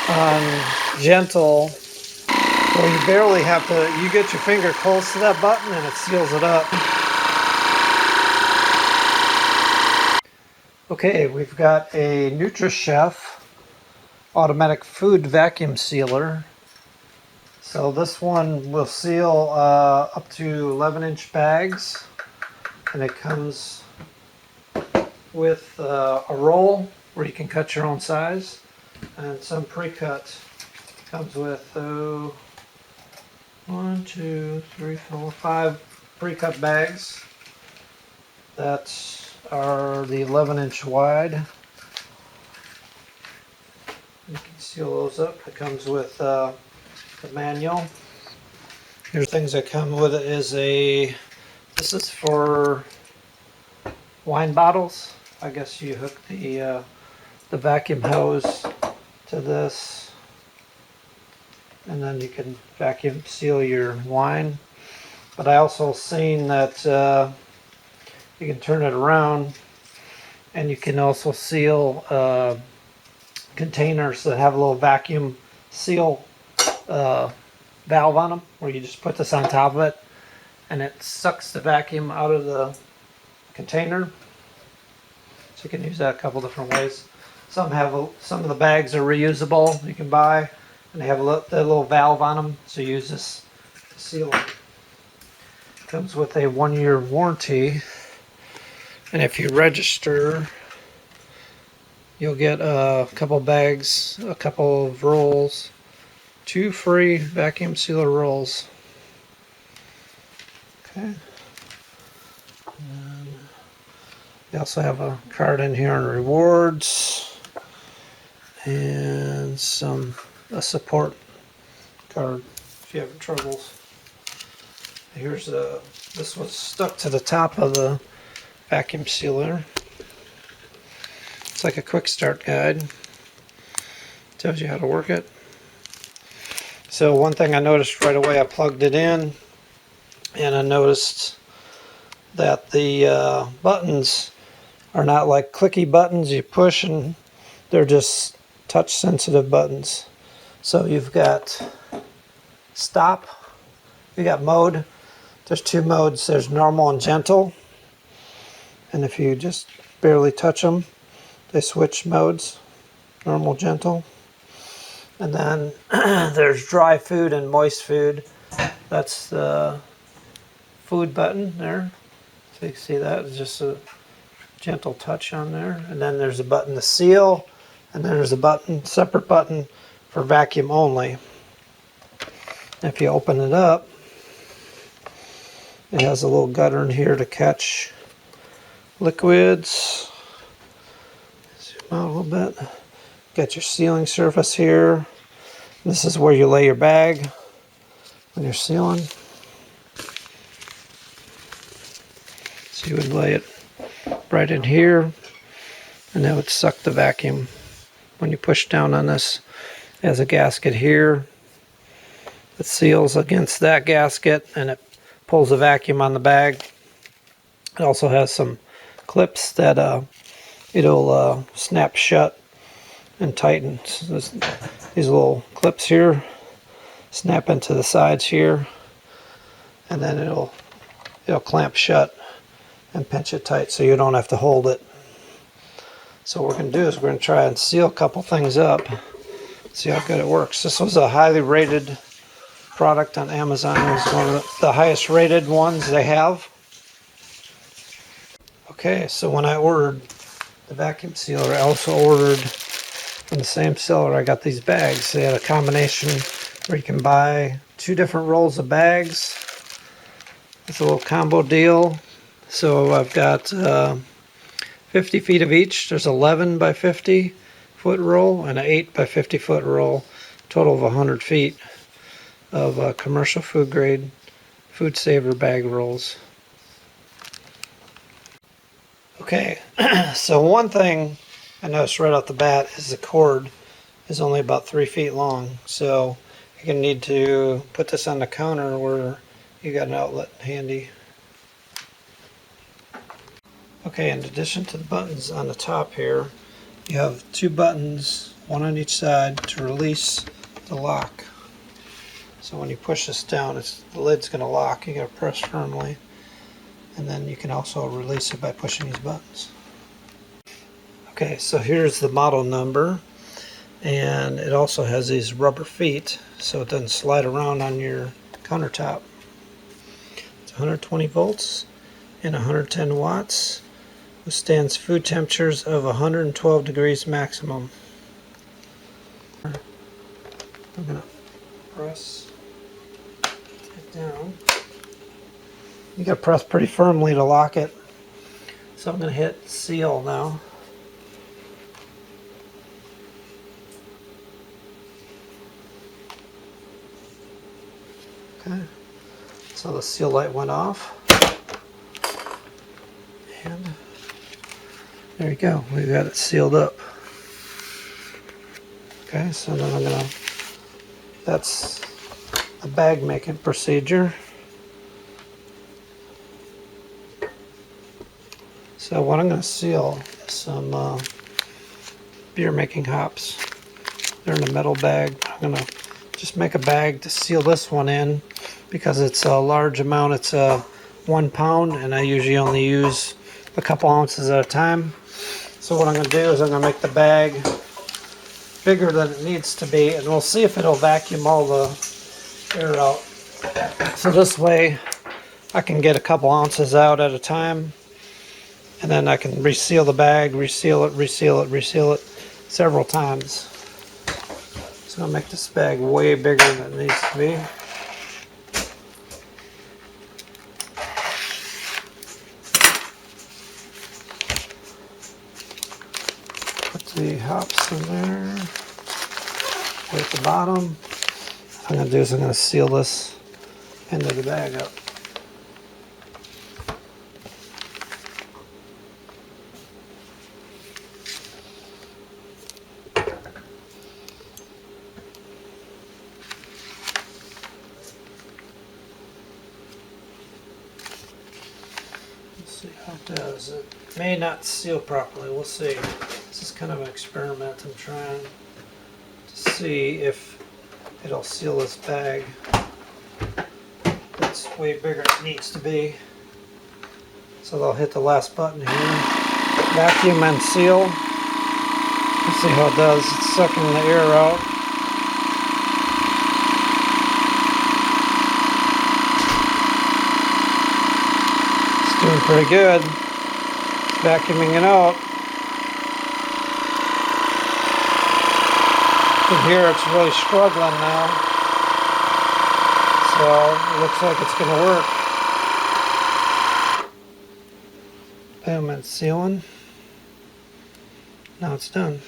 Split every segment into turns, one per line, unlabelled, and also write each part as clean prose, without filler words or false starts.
on gentle, so you barely have to, you get your finger close to that button and it seals it up. Okay, we've got a NutriChef automatic food vacuum sealer. So this one will seal up to 11-inch bags, and it comes with a roll where you can cut your own size, and some pre-cut. Comes with 1, 2, 3, 4, 5 pre-cut bags that are the 11-inch wide. You can seal those up. It comes with the manual. Here's things that come with it is this is for wine bottles. I guess you hook the vacuum hose to this, and then you can vacuum seal your wine. But I also seen that you can turn it around and you can also seal containers that have a little vacuum seal valve on them, where you just put this on top of it and it sucks the vacuum out of the container. So you can use that a couple different ways. Some of the bags are reusable, you can buy, and they have that little valve on them, so you use this to seal them. Comes with a 1-year warranty, and if you register, you'll get a couple bags, a couple of rolls, 2 free vacuum sealer rolls. Okay. And you also have a card in here on rewards and a support card if you have troubles. Here's this was stuck to the top of the vacuum sealer. It's like a quick start guide. Tells you how to work it. So one thing I noticed right away, I plugged it in and I noticed that the buttons are not like clicky buttons you push, and they're just touch sensitive buttons. So you've got stop, you got mode. There's 2 modes. There's normal and gentle, and if you just barely touch them, they switch modes, normal, gentle. And then there's dry food and moist food. That's the food button there. So you can see that, it's just a gentle touch on there. And then there's a button to seal, and then there's a separate button for vacuum only. If you open it up, it has a little gutter in here to catch liquids. Zoom out a little bit. Got your sealing surface here. This is where you lay your bag when you're sealing. So you would lay it right in here, and that would suck the vacuum. When you push down on this, it has a gasket here. It seals against that gasket and it pulls the vacuum on the bag. It also has some clips that it'll snap shut and tighten. So these little clips here snap into the sides here, and then it'll clamp shut and pinch it tight so you don't have to hold it. So what we're going to do is we're going to try and seal a couple things up, see how good it works. This was a highly rated product on Amazon. It was one of the highest rated ones they have. Okay, so when I ordered the vacuum sealer, I also ordered from the same seller, I got these bags. They had a combination where you can buy 2 different rolls of bags. It's a little combo deal. So I've got 50 feet of each. There's 11 by 50 foot roll and an 8 by 50 foot roll. Total of 100 feet of commercial food grade food saver bag rolls. Okay, so one thing I noticed right off the bat is the cord is only about 3 feet long. So you're going to need to put this on the counter where you got an outlet handy. Okay, in addition to the buttons on the top here, you have 2 buttons one on each side to release the lock. So when you push this down, the lid's going to lock. You got to press firmly, and then you can also release it by pushing these buttons. Okay, so here's the model number, and it also has these rubber feet so it doesn't slide around on your countertop. It's 120 volts and 110 watts. Withstands food temperatures of 112 degrees maximum. I'm going to press it down. You got to press pretty firmly to lock it. So I'm going to hit seal now. Okay, so the seal light went off. And there you go, we've got it sealed up. Okay, so then that's the bag making procedure. So what I'm going to seal is some beer making hops. They're in a metal bag. I'm going to just make a bag to seal this one in because it's a large amount. It's 1 pound, and I usually only use a couple ounces at a time. So what I'm going to do is I'm going to make the bag bigger than it needs to be, and we'll see if it'll vacuum all the air out. So this way I can get a couple ounces out at a time, and then I can reseal the bag, reseal it several times. So I'll make this bag way bigger than it needs to be. Put the hops in there, right at the bottom. What I'm going to do is I'm going to seal this end of the bag up. Let's see how it does. It may not seal properly. We'll see. This is kind of an experiment. I'm trying to see if it'll seal this bag. It's way bigger than it needs to be. So they'll hit the last button here. Vacuum and seal. Let's see how it does. It's sucking the air out. It's doing pretty good. It's vacuuming it out. You can hear it's really struggling now. So it looks like it's going to work. Boom, it's sealing. Now it's done.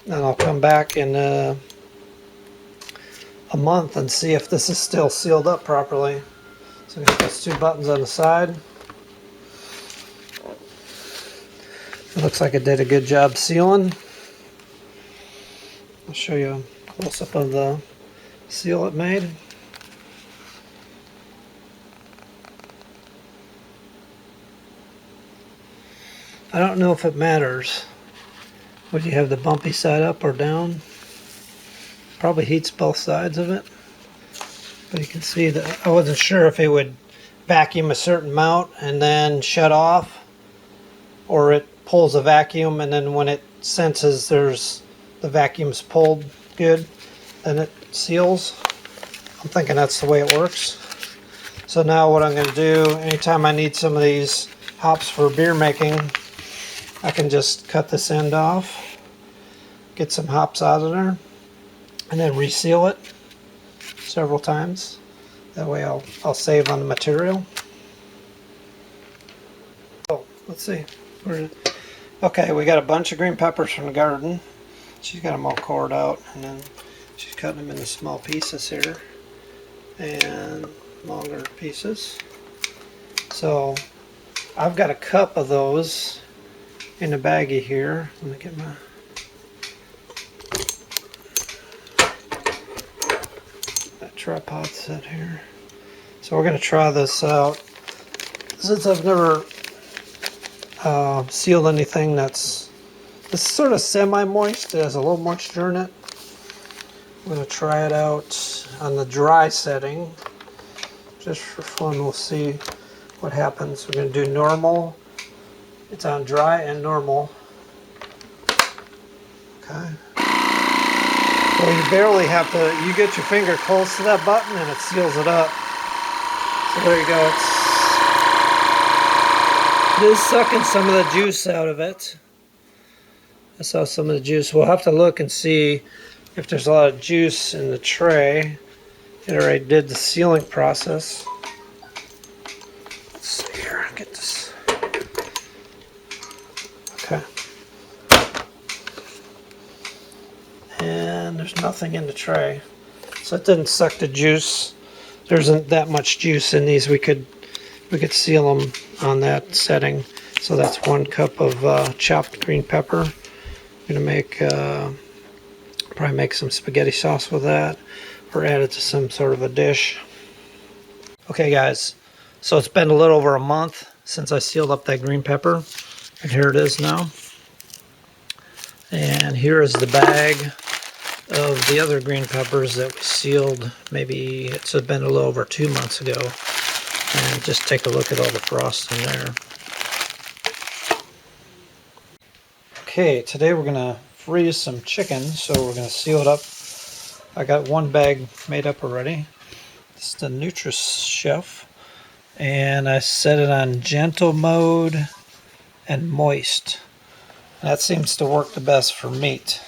Then I'll come back in a month and see if this is still sealed up properly. So I'm going to press 2 buttons on the side. It looks like it did a good job sealing. I'll show you a close-up of the seal it made. I don't know if it matters. Would you have the bumpy side up or down? Probably heats both sides of it. But you can see that I wasn't sure if it would vacuum a certain amount and then shut off, or it pulls a vacuum and then when it senses the vacuum's pulled good, then it seals. I'm thinking that's the way it works. So now what I'm going to do, anytime I need some of these hops for beer making, I can just cut this end off, get some hops out of there, and then reseal it several times. That way I'll save on the material. Oh, let's see. Okay, we got a bunch of green peppers from the garden. She's got them all cored out, and then she's cutting them into small pieces here and longer pieces. So I've got a cup of those in a baggie here. Let me get my that tripod set here. So we're going to try this out. Since I've never sealed anything that's This is sort of semi-moist. It has a little moisture in it. I'm going to try it out on the dry setting. Just for fun, we'll see what happens. We're going to do normal. It's on dry and normal. Okay. Well, you barely have to, you get your finger close to that button and it seals it up. So there you go. It is sucking some of the juice out of it. I saw some of the juice. We'll have to look and see if there's a lot of juice in the tray. It already did the sealing process. Let's see here. Get this. Okay. And there's nothing in the tray. So it didn't suck the juice. There isn't that much juice in these. We could seal them on that setting. So that's 1 cup of chopped green pepper. I'm gonna make probably make some spaghetti sauce with that, or add it to some sort of a dish. Okay, guys. So it's been a little over a month since I sealed up that green pepper, and here it is now. And here is the bag of the other green peppers that we sealed. Maybe it's been a little over 2 months ago. And just take a look at all the frost in there. Okay, today we're gonna freeze some chicken, so we're gonna seal it up. I got 1 bag made up already. This is the NutriChef, and I set it on gentle mode and moist. And that seems to work the best for meat.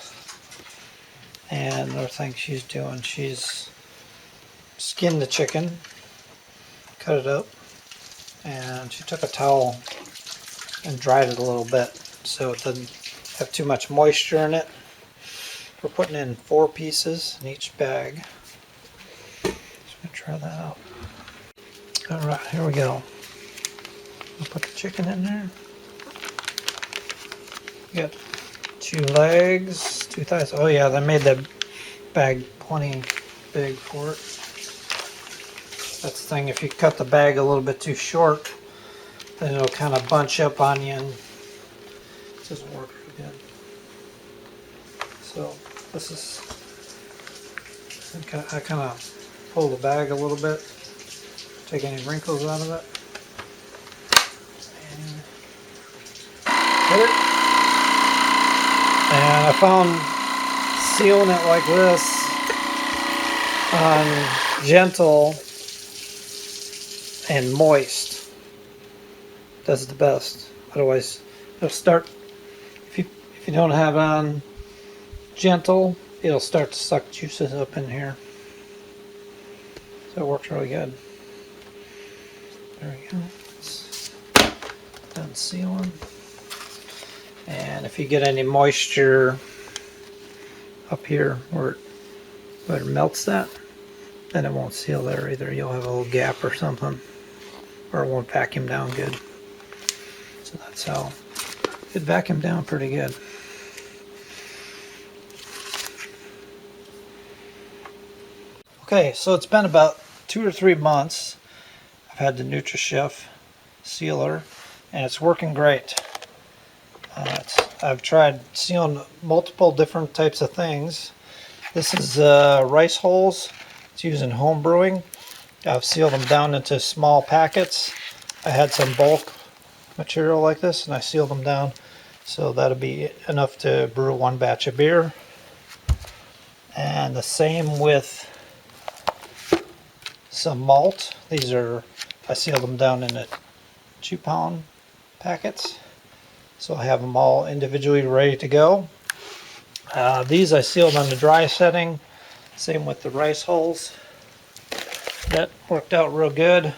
And another thing she's doing, she's skinned the chicken, cut it up, and she took a towel and dried it a little bit so it doesn't have too much moisture in it. We're putting in 4 pieces in each bag. Just gonna try that out. Alright, here we go. I'll put the chicken in there. We got 2 legs, 2 thighs. Oh yeah, that made that bag plenty big for it. That's the thing, if you cut the bag a little bit too short, then it'll kind of bunch up on you and it doesn't work very good. So this is, I kind of pull the bag a little bit, take any wrinkles out of it, and hit it. And I found sealing it like this on gentle and moist does the best. Otherwise it'll start, if you don't have it on gentle, it'll start to suck juices up in here. So it works really good. There we go. It's done sealing. And if you get any moisture up here where it melts that, then it won't seal there either. You'll have a little gap or something, or it won't vacuum down good. So that's how it vacuumed down pretty good. Okay, so it's been about 2 or 3 months. I've had the NutriChef sealer, and it's working great. I've tried sealing multiple different types of things. This is rice hulls. It's used in home brewing. I've sealed them down into small packets. I had some bulk material like this, and I sealed them down, so that'll be enough to brew 1 batch of beer. And the same with some malt. These are, I sealed them down in 2-pound packets, so I have them all individually ready to go. These I sealed on the dry setting. Same with the rice hulls. That worked out real good.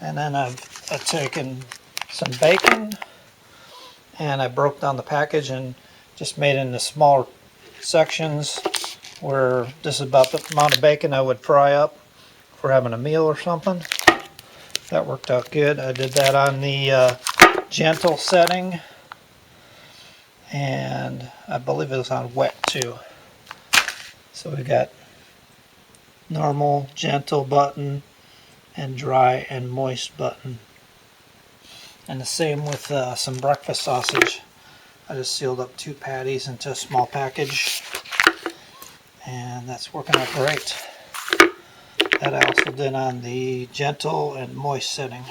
And then I've taken some bacon and I broke down the package and just made it into smaller sections, where this is about the amount of bacon I would fry up for having a meal or something. That worked out good. I did that on the gentle setting, and I believe it was on wet too. So we got normal, gentle button, and dry and moist button. And the same with some breakfast sausage. I just sealed up 2 patties into a small package, and that's working out great. That I also did on the gentle and moist setting.